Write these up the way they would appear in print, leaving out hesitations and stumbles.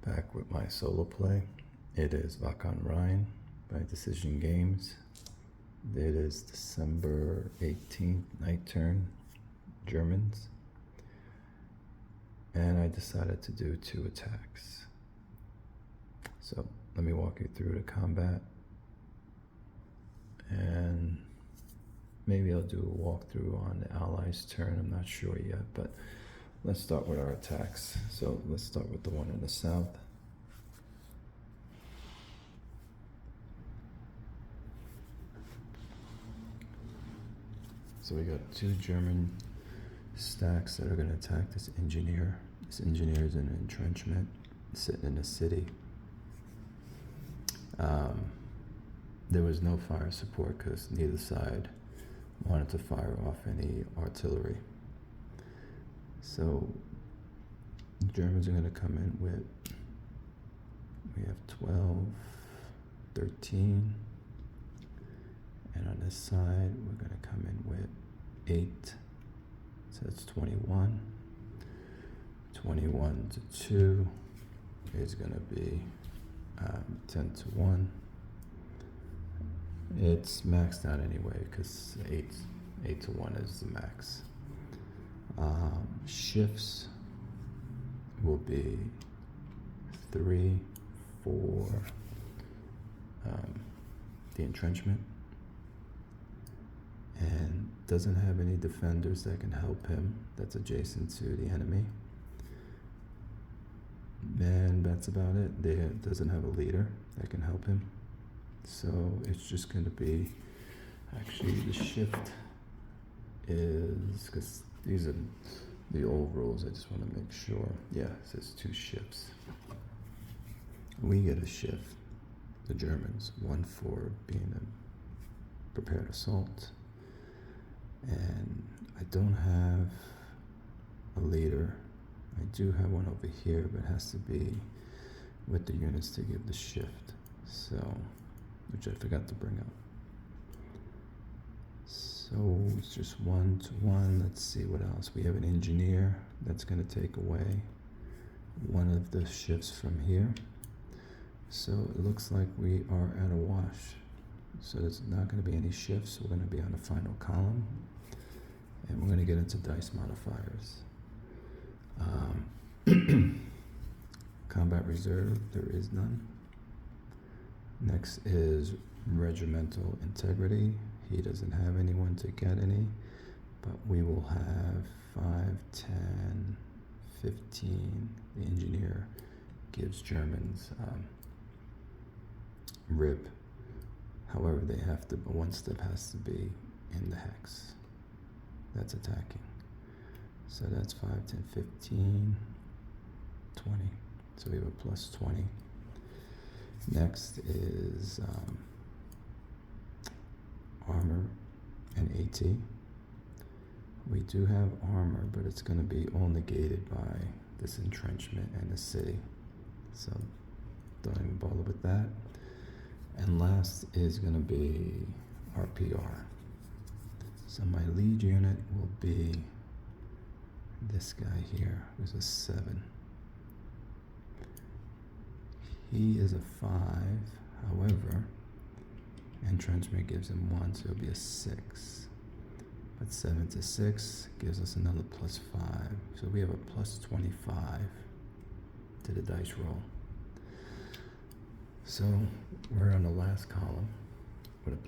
Back with my solo play. It is Wacht Rhein by Decision Games. It is December 18th, night turn, Germans. And I decided to do 2 attacks. So let me walk you through the combat. And maybe I'll do a walkthrough on the Allies' turn, I'm not sure yet, but let's start with our attacks. So let's start with the one in the south. So we got 2 German stacks that are going to attack this engineer. This engineer is in an entrenchment, sitting in a city. There was no fire support because neither side wanted to fire off any artillery. So the Germans are going to come in with, we have 12, 13, and on this side we're going to come in with 8, so that's 21. 21 to 2 is going to be 10 to 1. It's maxed out anyway because 8 to 1 is the max. Shifts will be 3, 4, the entrenchment, and doesn't have any defenders that can help him that's adjacent to the enemy. And that's about it. It doesn't have a leader that can help him. So it's just going to be, actually the shift is, because these are the old rules, I just want to make sure. Yeah, it says 2 shifts. We get a shift, the Germans, 1 for being a prepared assault. And I don't have a leader. I do have one over here, but it has to be with the units to give the shift. So, which I forgot to bring up. So it's just 1 to 1. Let's see what else. We have an engineer that's going to take away one of the shifts from here. So it looks like we are at a wash. So there's not going to be any shifts. We're going to be on the final column. And we're going to get into dice modifiers. Combat reserve, there is none. Next is regimental integrity. He doesn't have anyone to get any, but we will have 5, 10, 15. The engineer gives Germans rib. However, they have to, one step has to be in the hex. That's attacking. So that's 5, 10, 15, 20. So we have a plus 20. Next is armor and AT. We do have armor, but it's going to be all negated by this entrenchment and the city. So don't even bother with that. And last is going to be RPR. So my lead unit will be this guy here, who's a 7. He is a 5, however, entrenchment gives him 1, so it'll be a 6. But 7 to 6 gives us another plus 5. So we have a plus 25 to the dice roll. So we're on the last column with a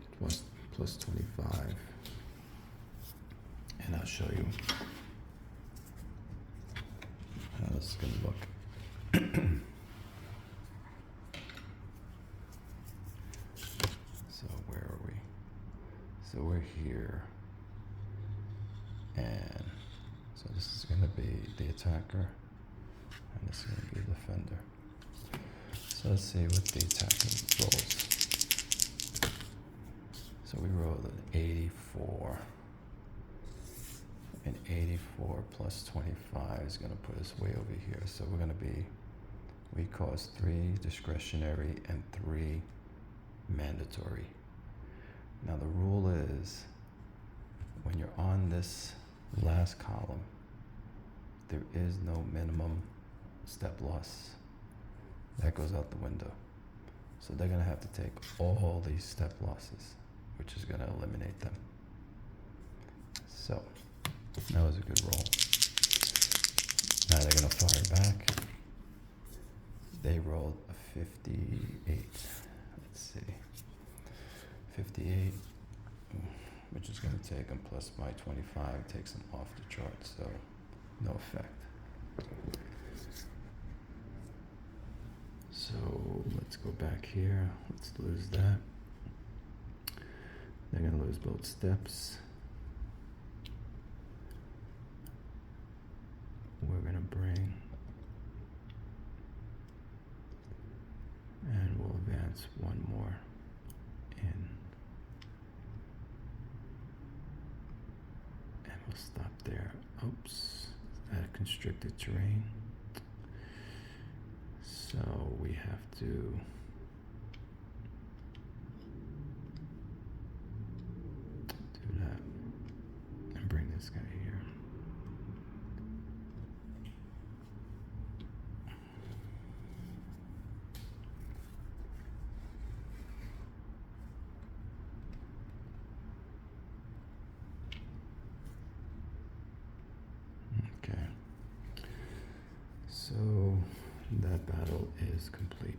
plus 25. And I'll show you how this is going to look. So where are we? So we're here. And so this is going to be the attacker. And this is going to be the defender. So let's see what the attacker rolls. So we rolled an 84. And 84 plus 25 is going to put us way over here. So we're going to be, we cost 3 discretionary and 3 mandatory. Now the rule is, when you're on this last column, there is no minimum step loss. That goes out the window. So they're gonna have to take all these step losses, which is gonna eliminate them. So that was a good roll. Now they're gonna fire back. They rolled a 58. Let's see. 58, which is gonna take them plus my 25, takes them off the chart, so no effect. So let's go back here. Let's lose that. They're gonna lose both steps. We're gonna bring, and we'll advance one more in, and we'll stop there. Oops, that constricted terrain. So we have to do that and bring this guy here. Okay. So that battle is complete.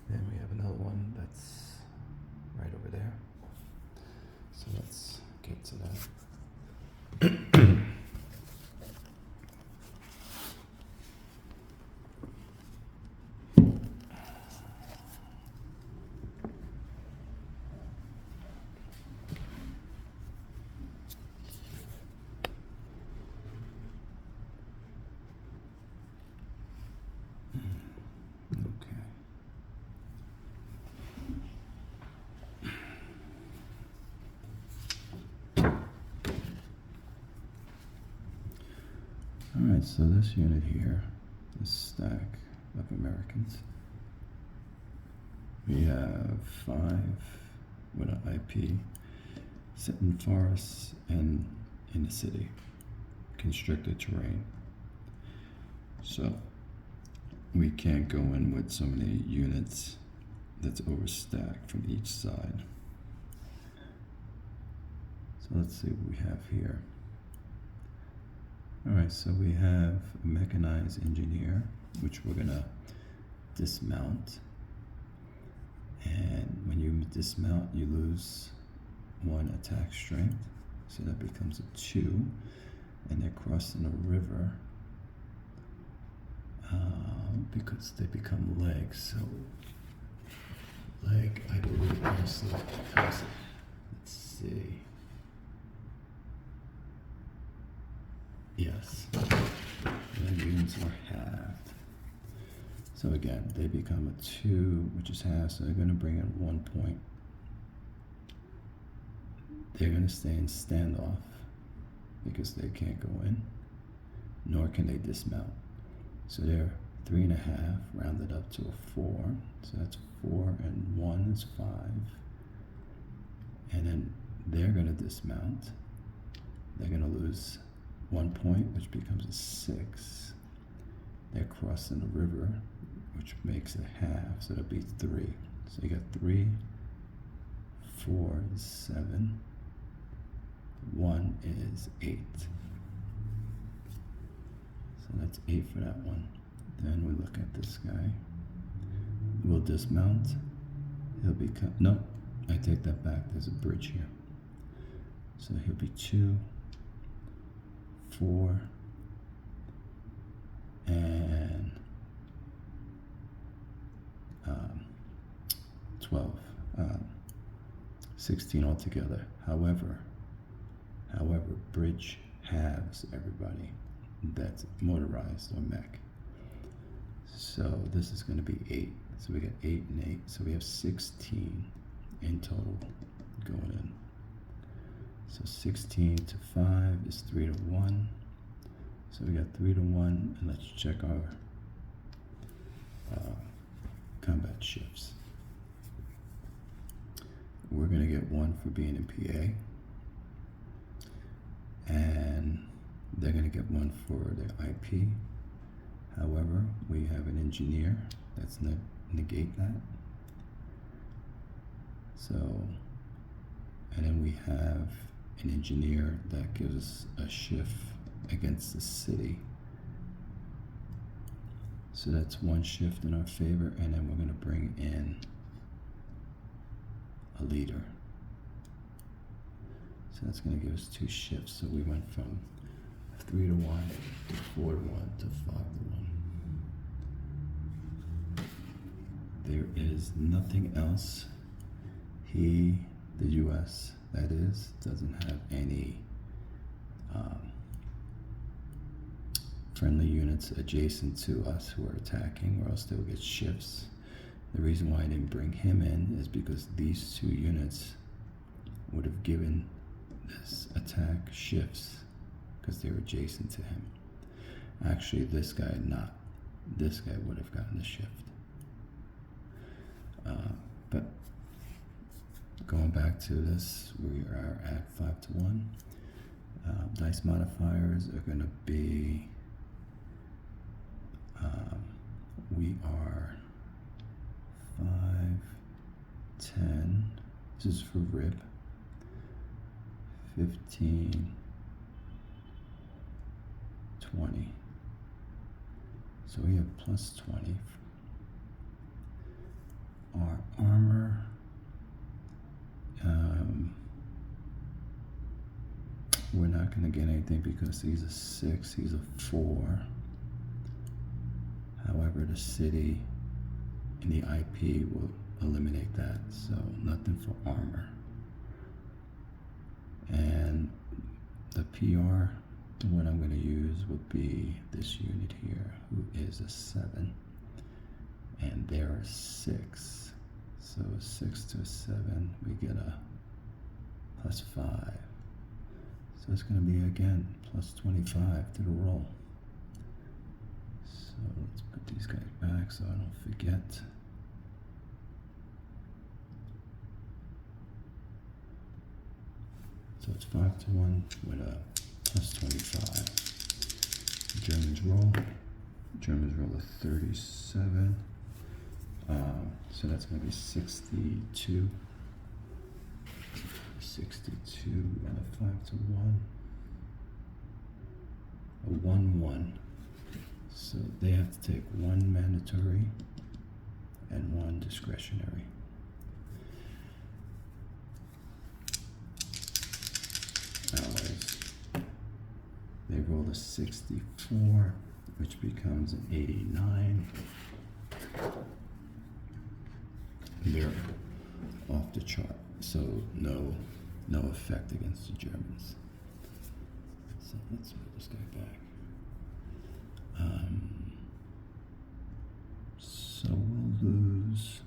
Then we have another one that's right over there. So let's get to that. Alright, so this unit here, this stack of Americans, we have 5 with an IP, set in forests and in the city, constricted terrain. So we can't go in with so many units that's overstacked from each side. So let's see what we have here. Alright, so we have a mechanized engineer, which we're gonna dismount. And when you dismount, you lose 1 attack strength. So that becomes a 2. And they're crossing a river because they become legs. So leg, I believe, also becomes, let's see. Yes, the units are halved. So again, they become a 2, which is half, so they're going to bring in 1 point. They're going to stay in standoff because they can't go in, nor can they dismount. So they're 3.5, rounded up to a 4. So that's 4 and 1 is 5. And then they're going to dismount. They're going to lose 1 point, which becomes a 6. They're crossing the river, which makes it half, so that'll be 3. So you got 3, 4 is 7, 1 is 8. So that's 8 for that one. Then we look at this guy. We'll dismount. He'll become, no, I take that back, there's a bridge here. So he'll be 2, 4, and 12, 16 altogether. However, bridge halves everybody that's motorized or mech. So this is going to be 8. So we got 8 and 8. So we have 16 in total going in. So 16 to 5 is 3 to 1. So we got 3 to 1, and let's check our combat shifts. We're going to get 1 for being in PA, and they're going to get 1 for their IP. However, we have an engineer that's negate that. So, and then we have an engineer that gives us a shift against the city. So that's one shift in our favor, and then we're going to bring in a leader. So that's going to give us two shifts. So we went from 3 to 1 to 4 to 1 to 5 to 1. There is nothing else. He, the US, that is, doesn't have any friendly units adjacent to us who are attacking, or else they'll get shifts. The reason why I didn't bring him in is because these two units would have given this attack shifts because they're adjacent to him. Actually, this guy not. This guy would have gotten the shift. But going back to this, we are at 5 to 1. Dice modifiers are going to be, we are 5, 10, this is for rib, 15, 20. So we have plus 20. Our armor, we're not going to get anything because he's a 6, he's a 4. However, the city and the IP will eliminate that, so nothing for armor. And the PR, what I'm going to use would be this unit here, who is a 7, and they're a 6. So 6 to a 7, we get a plus 5. So it's going to be, again, plus 25 to the roll. So let's put these guys back so I don't forget. So it's 5 to 1 with a plus 25. Germans roll. Germans roll a 37. So that's going to be 62. 62 and a 5 to 1. A 1-1. So they have to take 1 mandatory and 1 discretionary. Allies. They roll a 64, which becomes an 89. They're off the chart, so no effect against the Germans. So let's put this guy back. So we'll lose.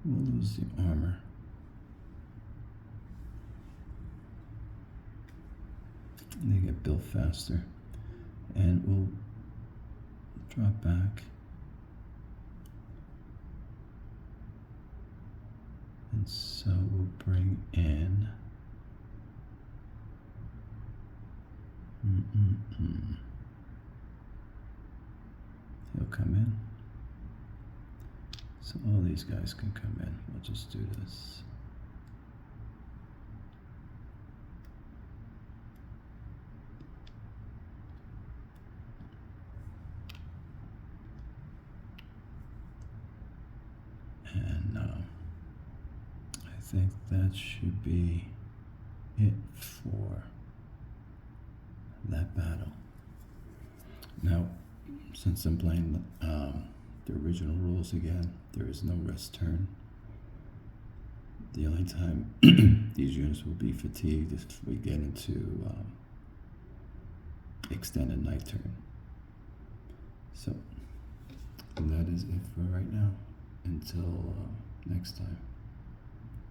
We'll lose the armor. And they get built faster. And we'll drop back. And so we'll bring in he'll come in. So all these guys can come in. We'll just do this. And I think that should be it for that battle. Now, since I'm playing the original rules again, there is no rest turn. The only time these units will be fatigued is if we get into extended night turn. So that is it for right now. Until next time.